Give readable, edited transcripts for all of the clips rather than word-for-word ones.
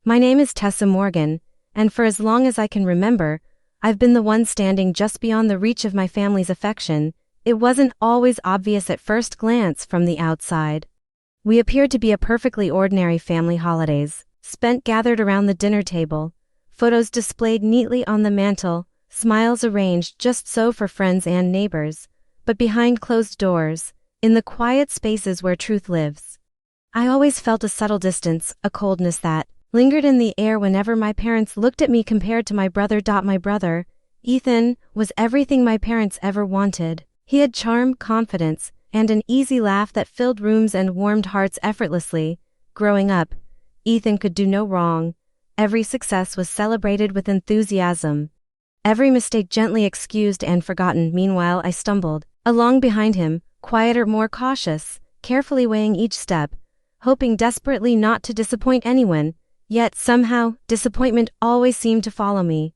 My name is Tessa Morgan, and for as long as I can remember, I've been the one standing just beyond the reach of my family's affection. It wasn't always obvious at first glance from the outside. We appeared to be a perfectly ordinary family holidays, spent gathered around the dinner table, photos displayed neatly on the mantel, smiles arranged just so for friends and neighbors, but behind closed doors, in the quiet spaces where truth lives, I always felt a subtle distance, a coldness that lingered in the air whenever my parents looked at me compared to my brother. My brother, Ethan, was everything my parents ever wanted. He had charm, confidence, and an easy laugh that filled rooms and warmed hearts effortlessly. Growing up, Ethan could do no wrong. Every success was celebrated with enthusiasm. Every mistake gently excused and forgotten. Meanwhile, I stumbled along behind him, quieter, more cautious, carefully weighing each step, hoping desperately not to disappoint anyone. Yet somehow, disappointment always seemed to follow me.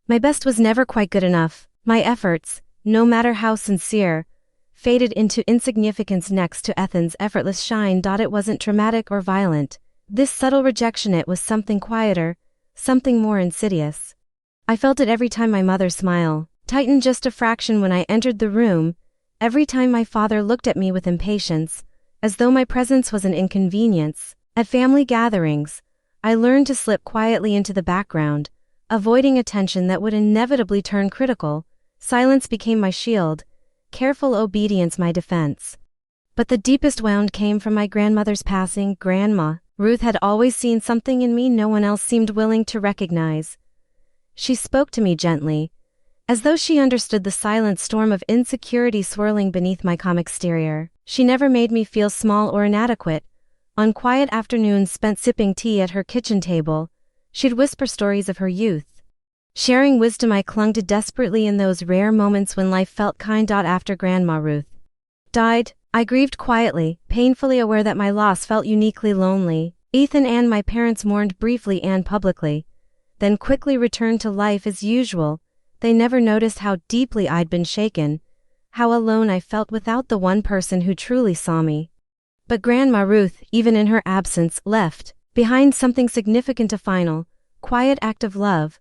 My best was never quite good enough. My efforts, no matter how sincere, faded into insignificance next to Ethan's effortless shine. It wasn't dramatic or violent. This subtle rejection, it was something quieter, something more insidious. I felt it every time my mother's smile tightened just a fraction when I entered the room, every time my father looked at me with impatience, as though my presence was an inconvenience. At family gatherings, I learned to slip quietly into the background, avoiding attention that would inevitably turn critical. Silence became my shield, careful obedience my defense. But the deepest wound came from my grandmother's passing. Grandma Ruth had always seen something in me no one else seemed willing to recognize. She spoke to me gently, as though she understood the silent storm of insecurity swirling beneath my calm exterior. She never made me feel small or inadequate. On quiet afternoons spent sipping tea at her kitchen table, she'd whisper stories of her youth, sharing wisdom I clung to desperately in those rare moments when life felt kind. After Grandma Ruth died, I grieved quietly, painfully aware that my loss felt uniquely lonely. Ethan and my parents mourned briefly and publicly, then quickly returned to life as usual. They never noticed how deeply I'd been shaken, how alone I felt without the one person who truly saw me. But Grandma Ruth, even in her absence, left behind something significant, a final, quiet act of love.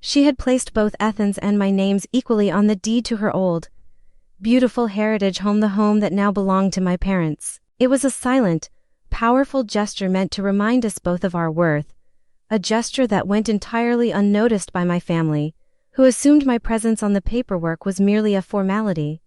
She had placed both Ethan's and my names equally on the deed to her old, beautiful heritage home, the home that now belonged to my parents. It was a silent, powerful gesture meant to remind us both of our worth, a gesture that went entirely unnoticed by my family, who assumed my presence on the paperwork was merely a formality.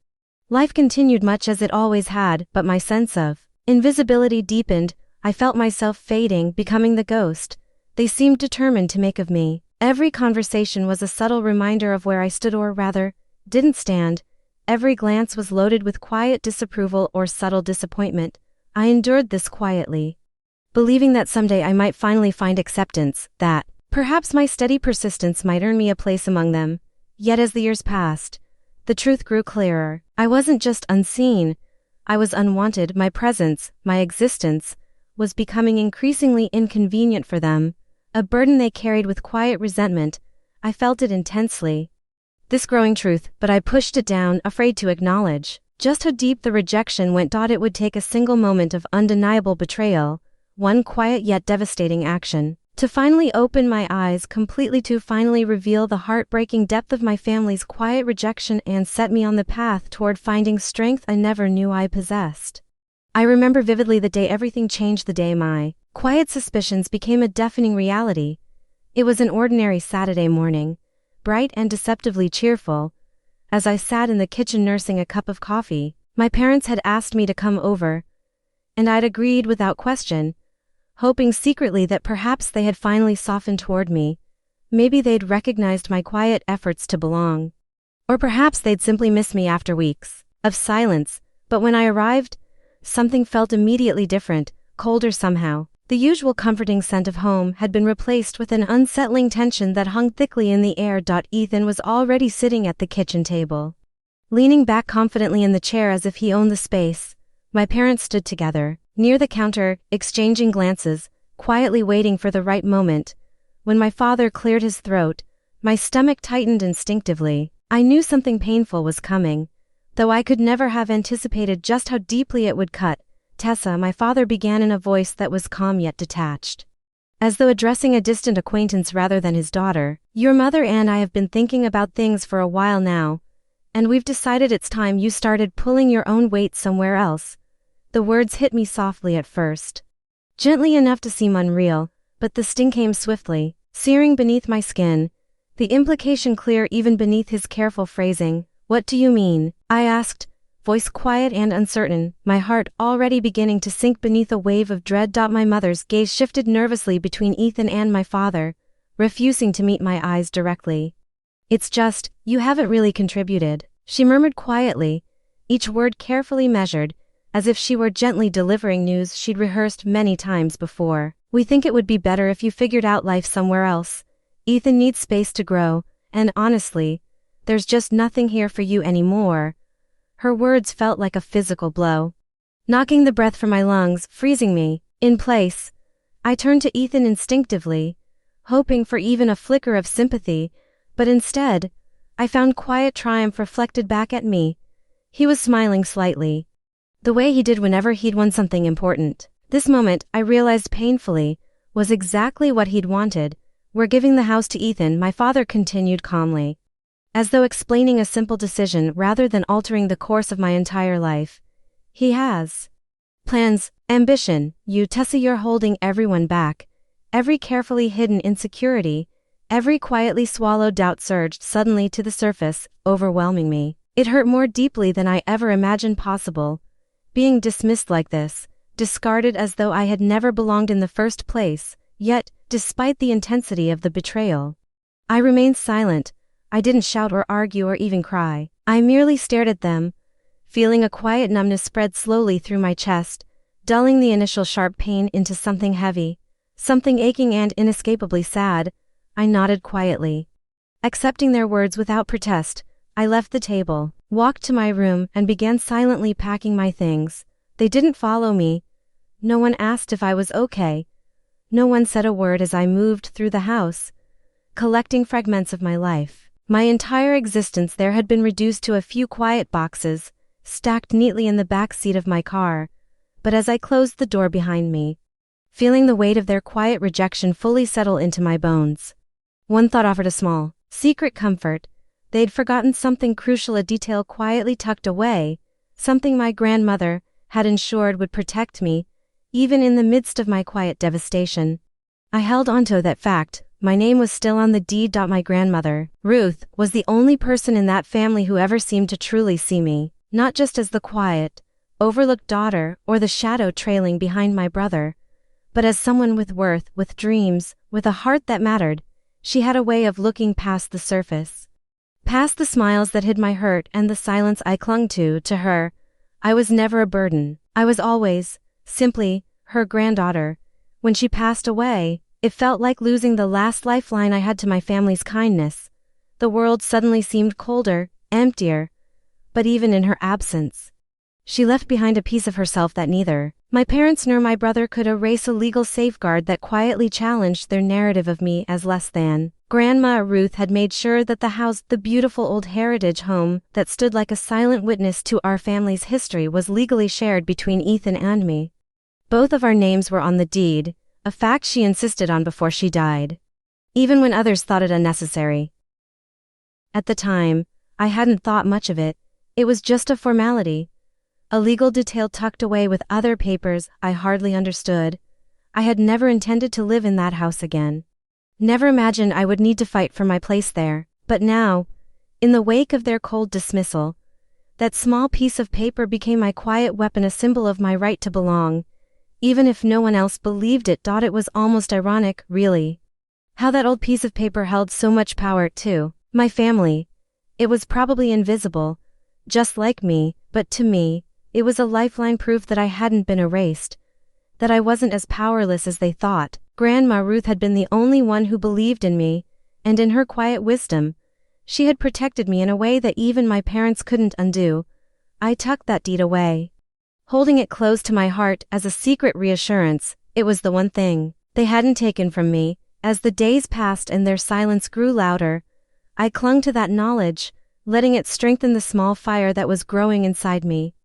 Life continued much as it always had, but my sense of invisibility deepened. I felt myself fading, becoming the ghost they seemed determined to make of me. Every conversation was a subtle reminder of where I stood, or rather, didn't stand. Every glance was loaded with quiet disapproval or subtle disappointment. I endured this quietly, believing that someday I might finally find acceptance, that perhaps my steady persistence might earn me a place among them. Yet as the years passed, the truth grew clearer. I wasn't just unseen, I was unwanted. My presence, my existence, was becoming increasingly inconvenient for them, a burden they carried with quiet resentment. I felt it intensely, this growing truth, but I pushed it down, afraid to acknowledge just how deep the rejection went. It would take a single moment of undeniable betrayal, one quiet yet devastating action, to finally open my eyes completely, to finally reveal the heartbreaking depth of my family's quiet rejection and set me on the path toward finding strength I never knew I possessed. I remember vividly the day everything changed, the day my quiet suspicions became a deafening reality. It was an ordinary Saturday morning, bright and deceptively cheerful. As I sat in the kitchen nursing a cup of coffee, my parents had asked me to come over, and I'd agreed without question, hoping secretly that perhaps they had finally softened toward me. Maybe they'd recognized my quiet efforts to belong. Or perhaps they'd simply missed me after weeks of silence. But when I arrived, something felt immediately different, colder somehow. The usual comforting scent of home had been replaced with an unsettling tension that hung thickly in the air. Ethan was already sitting at the kitchen table, leaning back confidently in the chair as if he owned the space. My parents stood together, near the counter, exchanging glances, quietly waiting for the right moment. When my father cleared his throat, my stomach tightened instinctively. I knew something painful was coming, though I could never have anticipated just how deeply it would cut. Tessa, my father began in a voice that was calm yet detached. as though addressing a distant acquaintance rather than his daughter. "Your mother and I have been thinking about things for a while now, and we've decided it's time you started pulling your own weight somewhere else." The words hit me softly at first, gently enough to seem unreal, but the sting came swiftly, searing beneath my skin, the implication clear even beneath his careful phrasing. "What do you mean?" I asked, voice quiet and uncertain, my heart already beginning to sink beneath a wave of dread. My mother's gaze shifted nervously between Ethan and my father, refusing to meet my eyes directly. "It's just, you haven't really contributed," she murmured quietly, each word carefully measured, as if she were gently delivering news she'd rehearsed many times before. "We think it would be better if you figured out life somewhere else. Ethan needs space to grow, and honestly, there's just nothing here for you anymore." Her words felt like a physical blow, knocking the breath from my lungs, freezing me in place. I turned to Ethan instinctively, hoping for even a flicker of sympathy, but instead, I found quiet triumph reflected back at me. He was smiling slightly, the way he did whenever he'd won something important. This moment, I realized painfully, was exactly what he'd wanted. "We're giving the house to Ethan," my father continued calmly, as though explaining a simple decision rather than altering the course of my entire life. "He has plans, ambition. You, Tessa, you're holding everyone back." Every carefully hidden insecurity, every quietly swallowed doubt surged suddenly to the surface, overwhelming me. It hurt more deeply than I ever imagined possible. Being dismissed like this, discarded as though I had never belonged in the first place. Yet, despite the intensity of the betrayal, I remained silent. I didn't shout or argue or even cry. I merely stared at them, feeling a quiet numbness spread slowly through my chest, dulling the initial sharp pain into something heavy, something aching and inescapably sad. I nodded quietly, accepting their words without protest. I left the table, walked to my room, and began silently packing my things. They didn't follow me. No one asked if I was okay. No one said a word as I moved through the house, collecting fragments of my life. My entire existence there had been reduced to a few quiet boxes, stacked neatly in the back seat of my car. But as I closed the door behind me, feeling the weight of their quiet rejection fully settle into my bones, one thought offered a small, secret comfort. They'd forgotten something crucial, a detail quietly tucked away, something my grandmother had ensured would protect me, even in the midst of my quiet devastation. I held onto that fact. My name was still on the deed. My grandmother, Ruth, was the only person in that family who ever seemed to truly see me, not just as the quiet, overlooked daughter or the shadow trailing behind my brother, but as someone with worth, with dreams, with a heart that mattered. She had a way of looking past the surface, past the smiles that hid my hurt and the silence I clung to her. I was never a burden. I was always, simply, her granddaughter. When she passed away, it felt like losing the last lifeline I had to my family's kindness. The world suddenly seemed colder, emptier. But even in her absence, she left behind a piece of herself that neither my parents nor my brother could erase, a legal safeguard that quietly challenged their narrative of me as less than. Grandma Ruth had made sure that the house, the beautiful old heritage home that stood like a silent witness to our family's history, was legally shared between Ethan and me. Both of our names were on the deed, a fact she insisted on before she died, even when others thought it unnecessary. At the time, I hadn't thought much of it. It was just a formality, a legal detail tucked away with other papers I hardly understood. I had never intended to live in that house again, never imagined I would need to fight for my place there. But now, in the wake of their cold dismissal, that small piece of paper became my quiet weapon, a symbol of my right to belong, even if no one else believed it. It was almost ironic, really, how that old piece of paper held so much power to my family. It was probably invisible, just like me, but to me, it was a lifeline, proof that I hadn't been erased, that I wasn't as powerless as they thought. Grandma Ruth had been the only one who believed in me, and in her quiet wisdom, she had protected me in a way that even my parents couldn't undo. I tucked that deed away, holding it close to my heart as a secret reassurance. It was the one thing they hadn't taken from me. As the days passed and their silence grew louder, I clung to that knowledge, letting it strengthen the small fire that was growing inside me.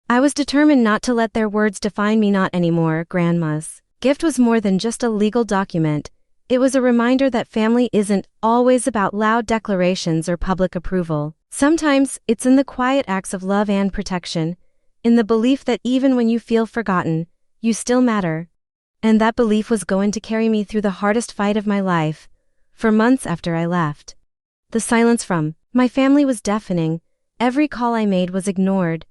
I was determined not to let their words define me, not anymore. Grandma's gift was more than just a legal document. It was a reminder that family isn't always about loud declarations or public approval. Sometimes it's in the quiet acts of love and protection, in the belief that even when you feel forgotten, you still matter. And that belief was going to carry me through the hardest fight of my life, for months after I left. The silence from my family was deafening. Every call I made was ignored.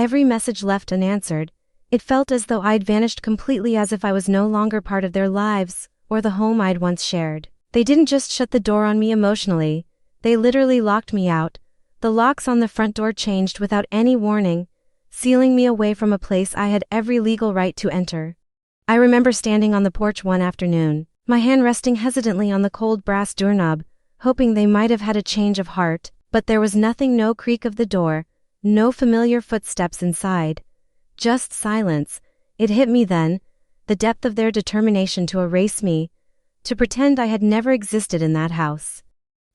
Every message left unanswered. It felt as though I'd vanished completely, as if I was no longer part of their lives, or the home I'd once shared. They didn't just shut the door on me emotionally, they literally locked me out. The locks on the front door changed without any warning, sealing me away from a place I had every legal right to enter. I remember standing on the porch one afternoon, my hand resting hesitantly on the cold brass doorknob, hoping they might have had a change of heart, but there was nothing, no creak of the door, no familiar footsteps inside. Just silence. It hit me then, the depth of their determination to erase me, to pretend I had never existed in that house.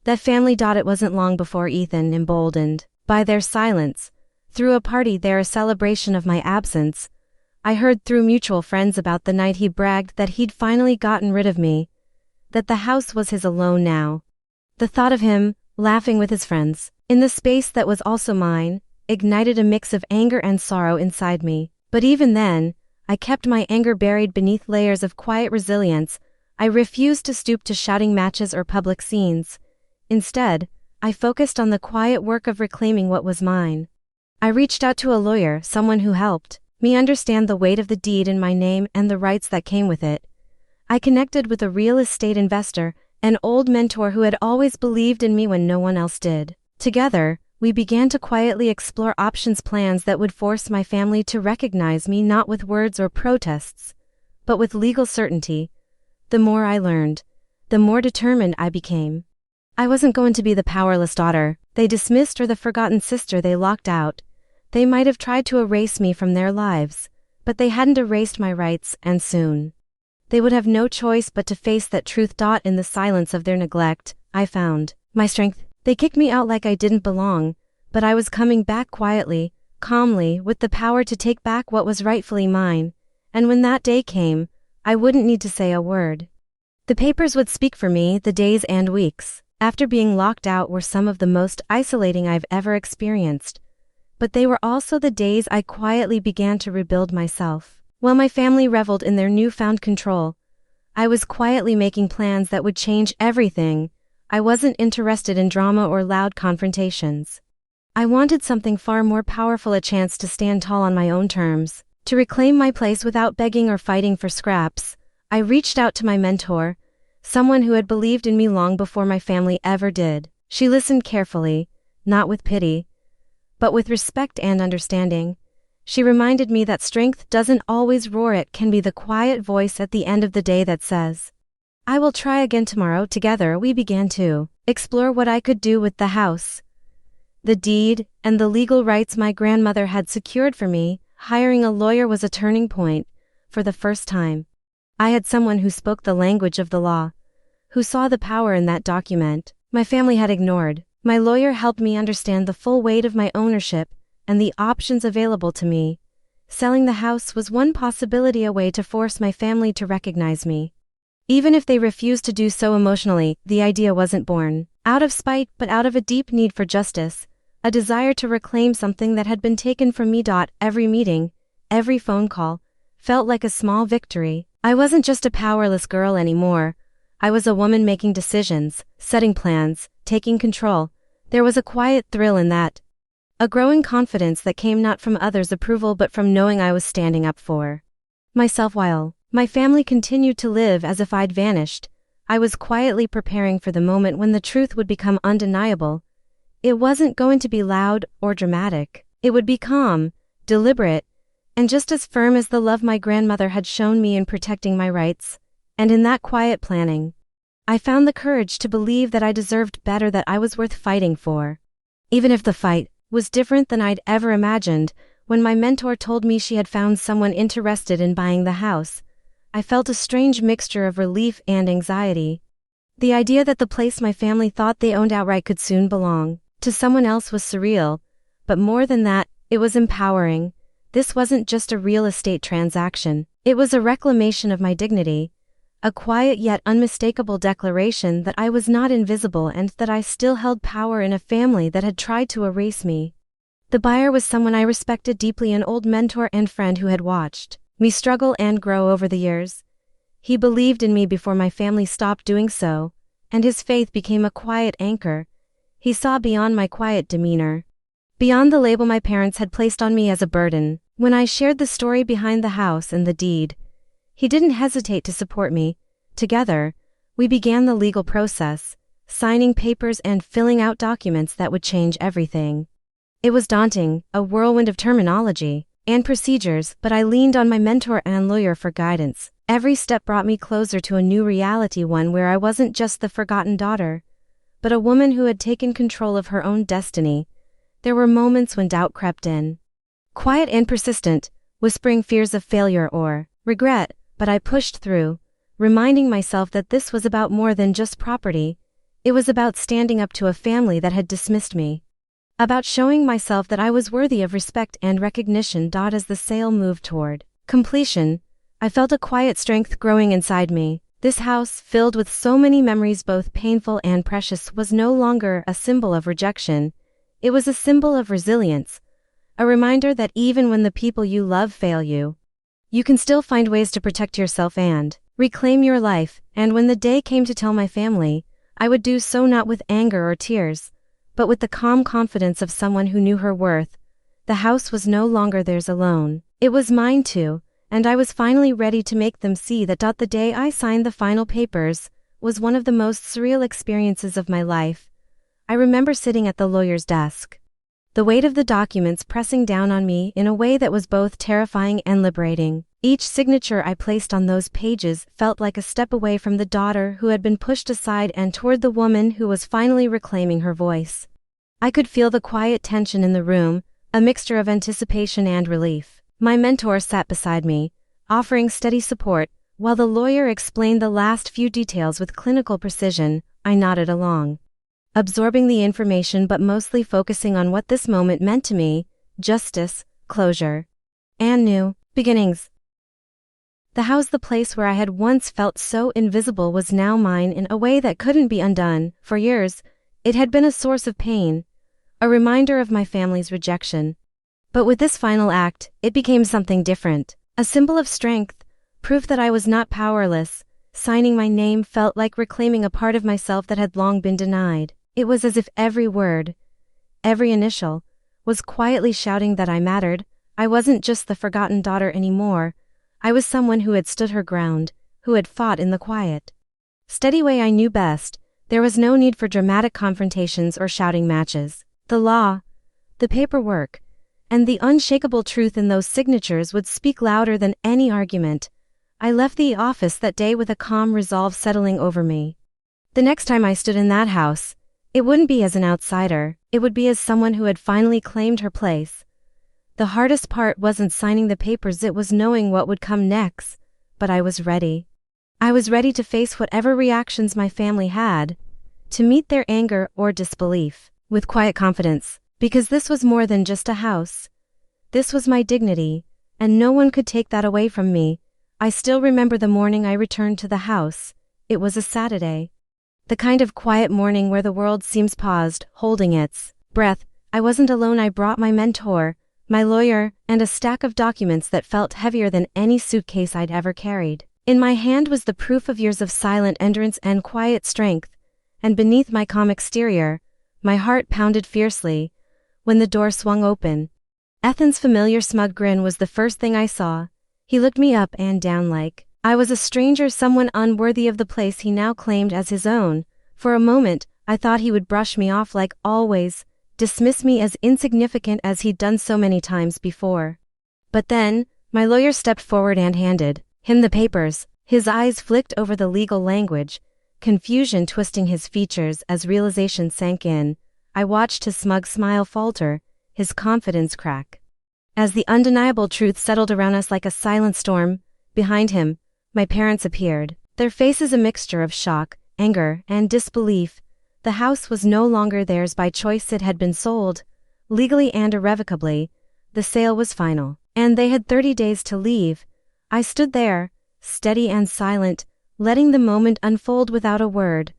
That family. It wasn't long before Ethan, emboldened by their silence, threw a party there, a celebration of my absence. I heard through mutual friends about the night he bragged that he'd finally gotten rid of me, that the house was his alone now. The thought of him, laughing with his friends, in the space that was also mine, ignited a mix of anger and sorrow inside me. But even then, I kept my anger buried beneath layers of quiet resilience. I refused to stoop to shouting matches or public scenes. Instead, I focused on the quiet work of reclaiming what was mine. I reached out to a lawyer, someone who helped me understand the weight of the deed in my name and the rights that came with it. I connected with a real estate investor, an old mentor who had always believed in me when no one else did. Together, we began to quietly explore options, plans that would force my family to recognize me, not with words or protests, but with legal certainty. The more I learned, the more determined I became. I wasn't going to be the powerless daughter they dismissed or the forgotten sister they locked out. They might have tried to erase me from their lives, but they hadn't erased my rights, and soon they would have no choice but to face that truth. In the silence of their neglect, I found my strength. They kicked me out like I didn't belong, but I was coming back quietly, calmly, with the power to take back what was rightfully mine. And when that day came, I wouldn't need to say a word. The papers would speak for me. The days and weeks after being locked out were some of the most isolating I've ever experienced. But they were also the days I quietly began to rebuild myself. While my family reveled in their newfound control, I was quietly making plans that would change everything. I wasn't interested in drama or loud confrontations. I wanted something far more powerful, a chance to stand tall on my own terms, to reclaim my place without begging or fighting for scraps. I reached out to my mentor, someone who had believed in me long before my family ever did. She listened carefully, not with pity, but with respect and understanding. She reminded me that strength doesn't always roar, it can be the quiet voice at the end of the day that says, "I will try again tomorrow." Together we began to explore what I could do with the house, the deed, and the legal rights my grandmother had secured for me. Hiring a lawyer was a turning point. For the first time, I had someone who spoke the language of the law, who saw the power in that document my family had ignored. My lawyer helped me understand the full weight of my ownership and the options available to me. Selling the house was one possibility, a way to force my family to recognize me. Even if they refused to do so emotionally, the idea wasn't born out of spite but out of a deep need for justice, a desire to reclaim something that had been taken from me. Every meeting, every phone call, felt like a small victory. I wasn't just a powerless girl anymore. I was a woman making decisions, setting plans, taking control. There was a quiet thrill in that, a growing confidence that came not from others' approval but from knowing I was standing up for myself. While my family continued to live as if I'd vanished, I was quietly preparing for the moment when the truth would become undeniable. It wasn't going to be loud or dramatic. It would be calm, deliberate, and just as firm as the love my grandmother had shown me in protecting my rights. And in that quiet planning, I found the courage to believe that I deserved better, that I was worth fighting for. Even if the fight was different than I'd ever imagined. When my mentor told me she had found someone interested in buying the house, I felt a strange mixture of relief and anxiety. The idea that the place my family thought they owned outright could soon belong to someone else was surreal, but more than that, it was empowering. This wasn't just a real estate transaction. It was a reclamation of my dignity, a quiet yet unmistakable declaration that I was not invisible and that I still held power in a family that had tried to erase me. The buyer was someone I respected deeply, an old mentor and friend who had watched me struggle and grow over the years. He believed in me before my family stopped doing so, and his faith became a quiet anchor. He saw beyond my quiet demeanor, beyond the label my parents had placed on me as a burden. When I shared the story behind the house and the deed, he didn't hesitate to support me. Together, we began the legal process, signing papers and filling out documents that would change everything. It was daunting, a whirlwind of terminology and procedures, but I leaned on my mentor and lawyer for guidance. Every step brought me closer to a new reality, one where I wasn't just the forgotten daughter, but a woman who had taken control of her own destiny. There were moments when doubt crept in, quiet and persistent, whispering fears of failure or regret, but I pushed through, reminding myself that this was about more than just property. It was about standing up to a family that had dismissed me, about showing myself that I was worthy of respect and recognition. As the sale moved toward completion, I felt a quiet strength growing inside me. This house, filled with so many memories both painful and precious, was no longer a symbol of rejection. It was a symbol of resilience, a reminder that even when the people you love fail you, you can still find ways to protect yourself and reclaim your life. And when the day came to tell my family, I would do so not with anger or tears, but with the calm confidence of someone who knew her worth. The house was no longer theirs alone. It was mine too, and I was finally ready to make them see that. The day I signed the final papers was one of the most surreal experiences of my life. I remember sitting at the lawyer's desk, the weight of the documents pressing down on me in a way that was both terrifying and liberating. Each signature I placed on those pages felt like a step away from the daughter who had been pushed aside and toward the woman who was finally reclaiming her voice. I could feel the quiet tension in the room, a mixture of anticipation and relief. My mentor sat beside me, offering steady support, while the lawyer explained the last few details with clinical precision. I nodded along, absorbing the information but mostly focusing on what this moment meant to me: justice, closure, and new beginnings. The house, the place where I had once felt so invisible, was now mine in a way that couldn't be undone. For years, it had been a source of pain, a reminder of my family's rejection. But with this final act, it became something different, a symbol of strength, proof that I was not powerless. Signing my name felt like reclaiming a part of myself that had long been denied. It was as if every word, every initial, was quietly shouting that I mattered. I wasn't just the forgotten daughter anymore. I was someone who had stood her ground, who had fought in the quiet, steady way I knew best. There was no need for dramatic confrontations or shouting matches. The law, the paperwork, and the unshakable truth in those signatures would speak louder than any argument. I left the office that day with a calm resolve settling over me. The next time I stood in that house, it wouldn't be as an outsider, it would be as someone who had finally claimed her place. The hardest part wasn't signing the papers, it was knowing what would come next. But I was ready. I was ready to face whatever reactions my family had, to meet their anger or disbelief with quiet confidence, because this was more than just a house. This was my dignity, and no one could take that away from me. I still remember the morning I returned to the house. It was a Saturday. The kind of quiet morning where the world seems paused, holding its breath. I wasn't alone. I brought my mentor, my lawyer, and a stack of documents that felt heavier than any suitcase I'd ever carried. In my hand was the proof of years of silent endurance and quiet strength, and beneath my calm exterior, my heart pounded fiercely. When the door swung open, Ethan's familiar smug grin was the first thing I saw. He looked me up and down like I was a stranger, someone unworthy of the place he now claimed as his own. For a moment, I thought he would brush me off like always, dismiss me as insignificant as he'd done so many times before. But then, my lawyer stepped forward and handed him the papers. His eyes flicked over the legal language, confusion twisting his features as realization sank in. I watched his smug smile falter, his confidence crack, as the undeniable truth settled around us like a silent storm. Behind him, my parents appeared, their faces a mixture of shock, anger, and disbelief. The house was no longer theirs by choice, it had been sold, legally and irrevocably. The sale was final, and they had 30 days to leave. I stood there, steady and silent, letting the moment unfold without a word.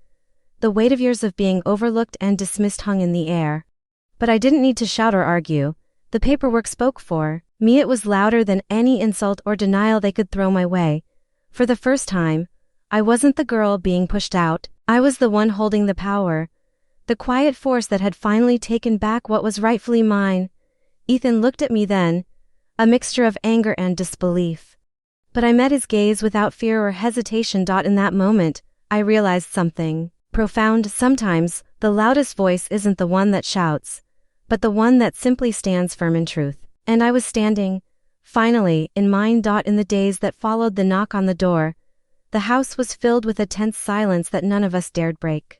The weight of years of being overlooked and dismissed hung in the air. But I didn't need to shout or argue. The paperwork spoke for me. It was louder than any insult or denial they could throw my way. For the first time, I wasn't the girl being pushed out. I was the one holding the power. The quiet force that had finally taken back what was rightfully mine. Ethan looked at me then, a mixture of anger and disbelief. But I met his gaze without fear or hesitation. In that moment, I realized something profound. Sometimes, the loudest voice isn't the one that shouts, but the one that simply stands firm in truth. And I was standing, finally, in mine. In the days that followed the knock on the door, the house was filled with a tense silence that none of us dared break.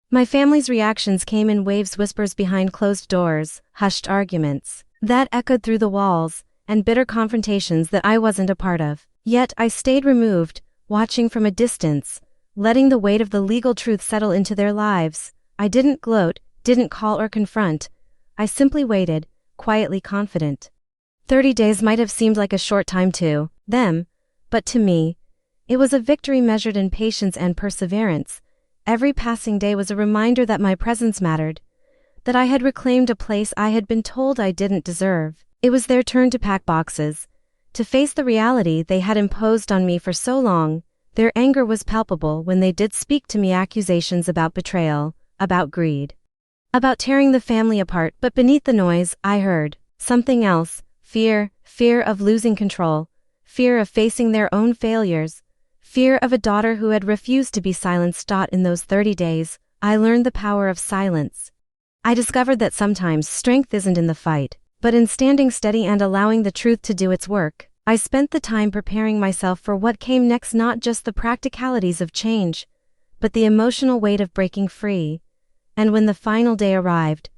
My family's reactions came in waves, whispers behind closed doors, hushed arguments that echoed through the walls, and bitter confrontations that I wasn't a part of. Yet I stayed removed, watching from a distance, letting the weight of the legal truth settle into their lives. I didn't gloat, didn't call or confront. I simply waited, quietly confident. 30 days might have seemed like a short time to them, but to me, it was a victory measured in patience and perseverance. Every passing day was a reminder that my presence mattered, that I had reclaimed a place I had been told I didn't deserve. It was their turn to pack boxes, to face the reality they had imposed on me for so long. Their anger was palpable when they did speak to me, accusations about betrayal, about greed, about tearing the family apart. But beneath the noise, I heard something else: fear of losing control, fear of facing their own failures, fear of a daughter who had refused to be silenced. In those 30 days, I learned the power of silence. I discovered that sometimes strength isn't in the fight, but in standing steady and allowing the truth to do its work. I spent the time preparing myself for what came next, not just the practicalities of change, but the emotional weight of breaking free. And when the final day arrived,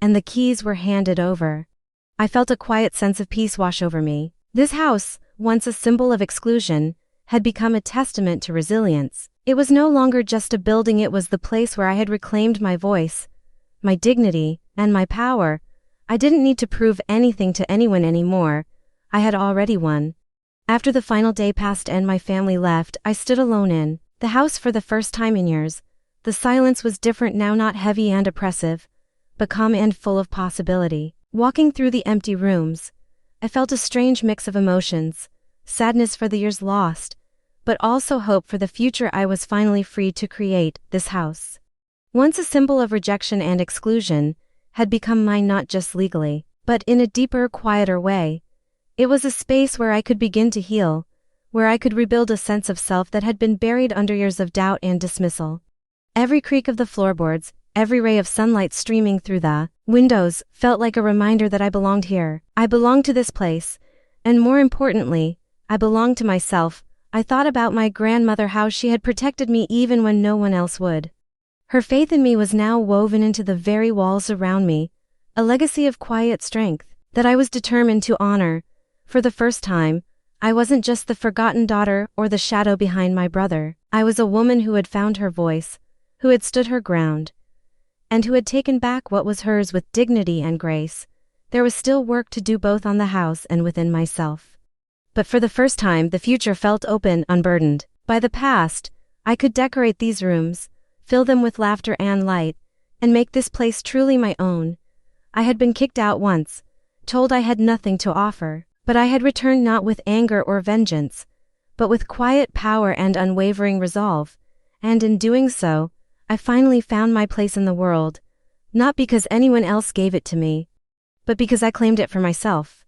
and the keys were handed over, I felt a quiet sense of peace wash over me. This house, once a symbol of exclusion, had become a testament to resilience. It was no longer just a building, it was the place where I had reclaimed my voice, my dignity, and my power. I didn't need to prove anything to anyone anymore. I had already won. After the final day passed and my family left, I stood alone in the house for the first time in years. The silence was different now, not heavy and oppressive, but calm and full of possibility. Walking through the empty rooms, I felt a strange mix of emotions: sadness for the years lost, but also hope for the future I was finally free to create. This house, once a symbol of rejection and exclusion, had become mine, not just legally, but in a deeper, quieter way. It was a space where I could begin to heal, where I could rebuild a sense of self that had been buried under years of doubt and dismissal. Every creak of the floorboards, every ray of sunlight streaming through the windows, felt like a reminder that I belonged here. I belonged to this place, and more importantly, I belonged to myself. I thought about my grandmother, how she had protected me even when no one else would. Her faith in me was now woven into the very walls around me, a legacy of quiet strength that I was determined to honor. For the first time, I wasn't just the forgotten daughter or the shadow behind my brother. I was a woman who had found her voice, who had stood her ground, and who had taken back what was hers with dignity and grace. There was still work to do, both on the house and within myself. But for the first time, the future felt open, unburdened by the past. I could decorate these rooms, fill them with laughter and light, and make this place truly my own. I had been kicked out once, told I had nothing to offer, but I had returned not with anger or vengeance, but with quiet power and unwavering resolve. And in doing so, I finally found my place in the world, not because anyone else gave it to me, but because I claimed it for myself.